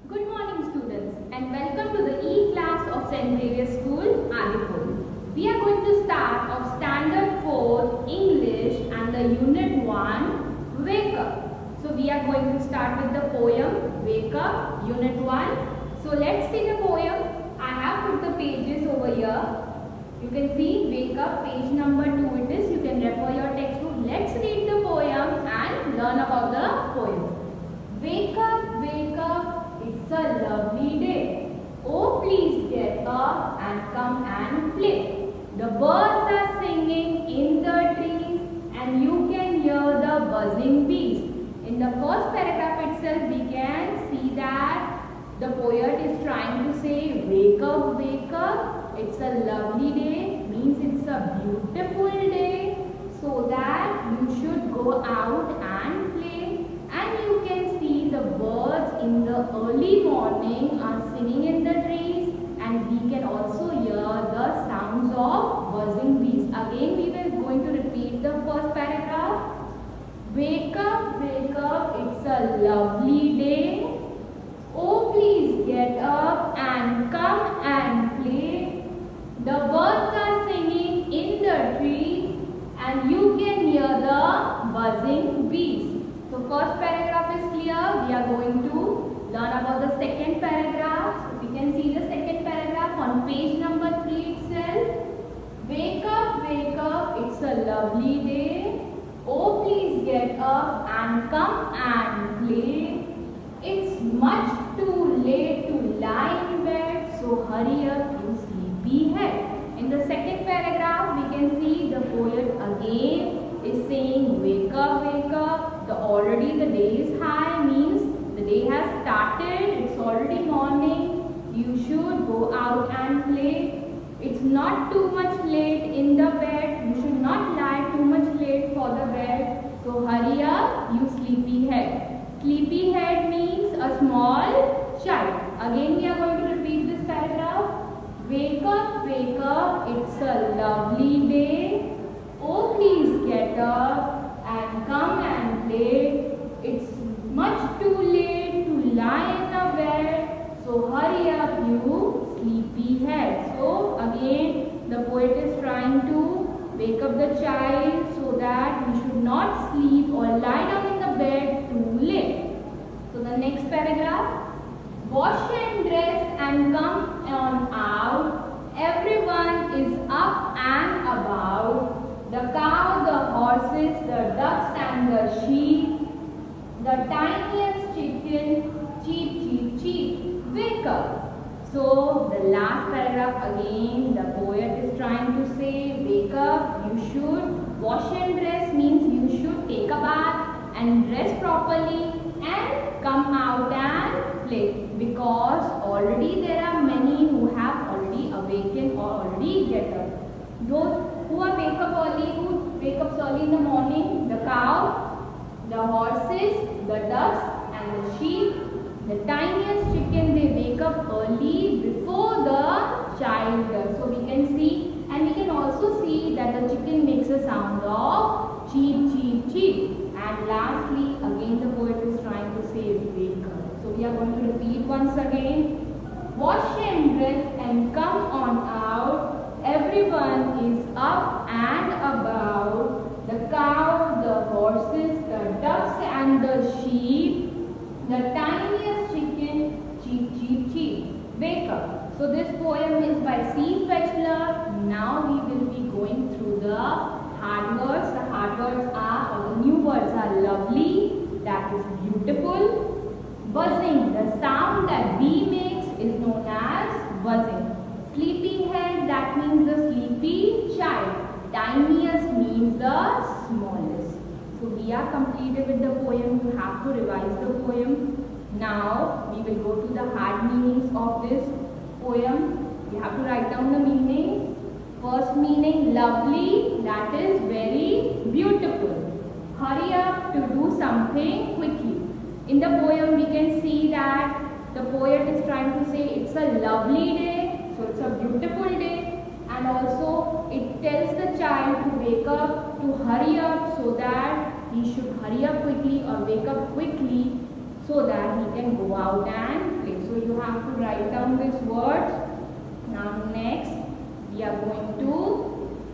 Good morning students and welcome to the E-class of St. Xavier School, Adipur. We are going to start of Standard 4 English and the Unit 1 Wake Up. So we are going to start with the poem Wake Up Unit 1. So let's see the poem. I have put the pages over here. You can see Wake Up page number 2 it is. You can refer your textbook. Let's read the poem and learn about the poem. Wake up, it's a lovely day. Oh, please get up and come and play. The birds are singing in the trees and you can hear the buzzing bees. In the first paragraph itself, we can see that the poet is trying to say, wake up, it's a lovely day, means it's a beautiful day, so that you should go out and play. And you can see the birds in the early morning are singing in the trees, and we can also hear the sounds of buzzing bees. Again we were going to repeat the first paragraph. Wake up, it's a lovely day. Oh, please get up and come and play. The birds are singing in the trees and you can hear the buzzing bees. So first paragraph is clear. We are going to learn about the second paragraph. So we can see the second paragraph on page number 3 itself. Wake up, it's a lovely day. Oh, please get up and come and play. It's much too late to lie in bed, so hurry up, you sleepyhead. In the second paragraph, we can see the poet again is saying, wake up. Already the day is high, means the day has started, it's already morning. You should go out and play. It's not too much late in the bed. You should not lie too much late for the bed. So hurry up, you sleepyhead. Sleepyhead means a small child. Again we are going to repeat this paragraph. Wake up, it's a lovely day. Oh, please get up and come and play. It's much too late to lie in a bed. So hurry up, you sleepyhead. So again the poet is trying to wake up the child so that he should not sleep or lie down in the bed too late. So the next paragraph. Wash and dress and come on out. Everyone is up and about. The cow, the horses, the ducks and the sheep. The tiniest chicken, cheep, wake up. So the last paragraph again, the poet is trying to say, wake up, you should wash and dress, means you should take a bath and dress properly and come out and play, because already there are many who have already awakened or already get up. Those who are wake up early, who wake up early in the morning, the cow, the horses, the ducks and the sheep. The tiniest chicken, they wake up early before the child does. So we can see, and we can also see that the chicken makes a sound of cheep. And lastly, again the poet is trying to say wake up. So we are going to repeat once again. Wash and dress and come on out. Everyone is up and about. The cow, the horses, the ducks and the sheep. The tiniest chicken, cheep, wake up. So this poem is by C. Fechler. Now we will be going through the hard words. The hard words are, or the new words are lovely, that is beautiful. Buzzing, the sound that bee makes is known as buzzing. Sleepyhead, that means the sleepy child. Tiniest means the smallest. So we are completed with the poem. You have to revise the poem. Now we will go to the hard meanings of this poem. You have to write down the meaning. First meaning, lovely, that is very beautiful. Hurry up, to do something quickly. In the poem we can see that the poet is trying to say it's a lovely day, so it's a beautiful day, and also it tells the child to wake up, to hurry up, so that he should hurry up quickly or wake up quickly so that he can go out and play. write down these words. Now next, we are going to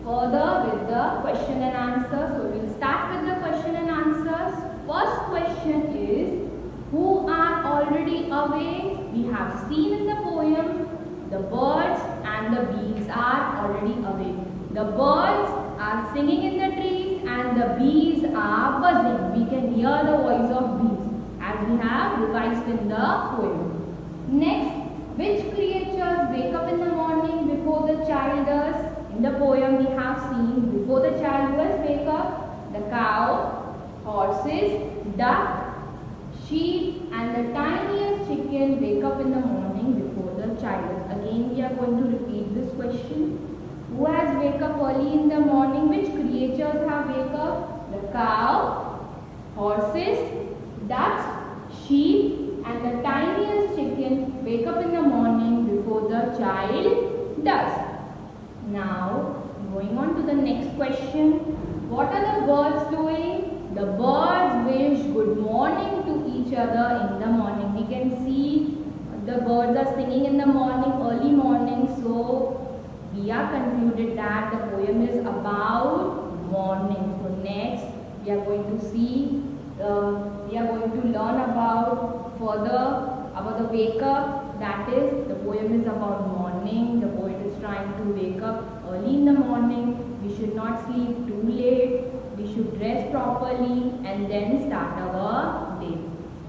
further with the question and answer. So we will start with the question and answers. First question is, who are already awake? We have seen in the poem, the birds and the bees are already awake. The birds are singing in the trees and the bees are buzzing. We can hear the voice of bees as we have revised in the poem. Next, which creatures wake up in the morning before the child does? In the poem we have seen before the child does wake up, the cow, horses, duck, sheep and the tiniest chicken wake up in the morning before the child does. Again we are going to repeat this question. Who has wake up early in the morning? Which creatures have wake up? The cow, horses, ducks, sheep and the tiniest chicken wake up in the morning before the child does. Now going on to the next question. What are the birds doing? The birds wish good morning to each other in the morning. We can see the birds are singing in the morning, early morning. So we are concluded that the poem is about morning. So next we are going to see, we are going to learn about the wake up. That is, the poem is about morning. The poet is trying to wake up early in the morning. We should not sleep too late. We should rest properly and then start our day.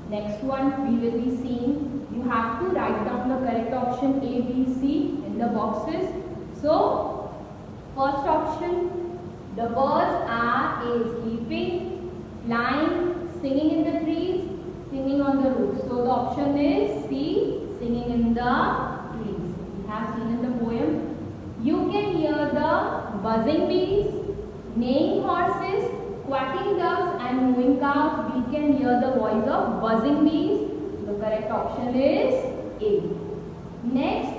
Next one we will be seeing, you have to write down the correct option A, B, C in the boxes. So, first option, the birds are A, sleeping, flying, singing in the trees, singing on the roof. So, the option is C, singing in the trees. We have seen in the poem. You can hear the buzzing bees, neighing horses, quacking doves and mooing cows. We can hear the voice of buzzing bees. The correct option is A. Next,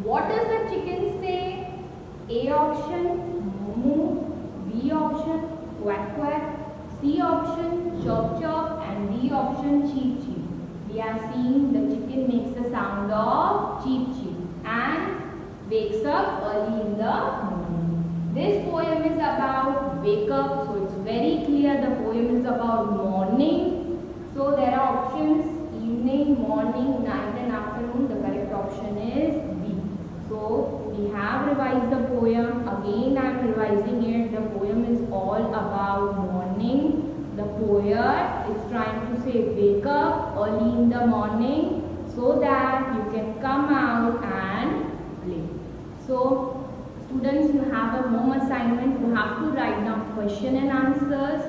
what does the chicken say? A option, moo moo. B option, quack quack. C option, chirp chirp. And D option, cheep cheep. We are seeing the chicken makes the sound of cheep cheep and wakes up early in the morning. This poem is about wake up. So it's very clear the poem is about morning. So there are options evening, morning, night and afternoon. The correct option is B. So we have revised the poem. Again I am revising it. The poem is all about morning. The poet is trying to say wake up early in the morning so that you can come out and play. So students, you have a home assignment. You have to write down question and answers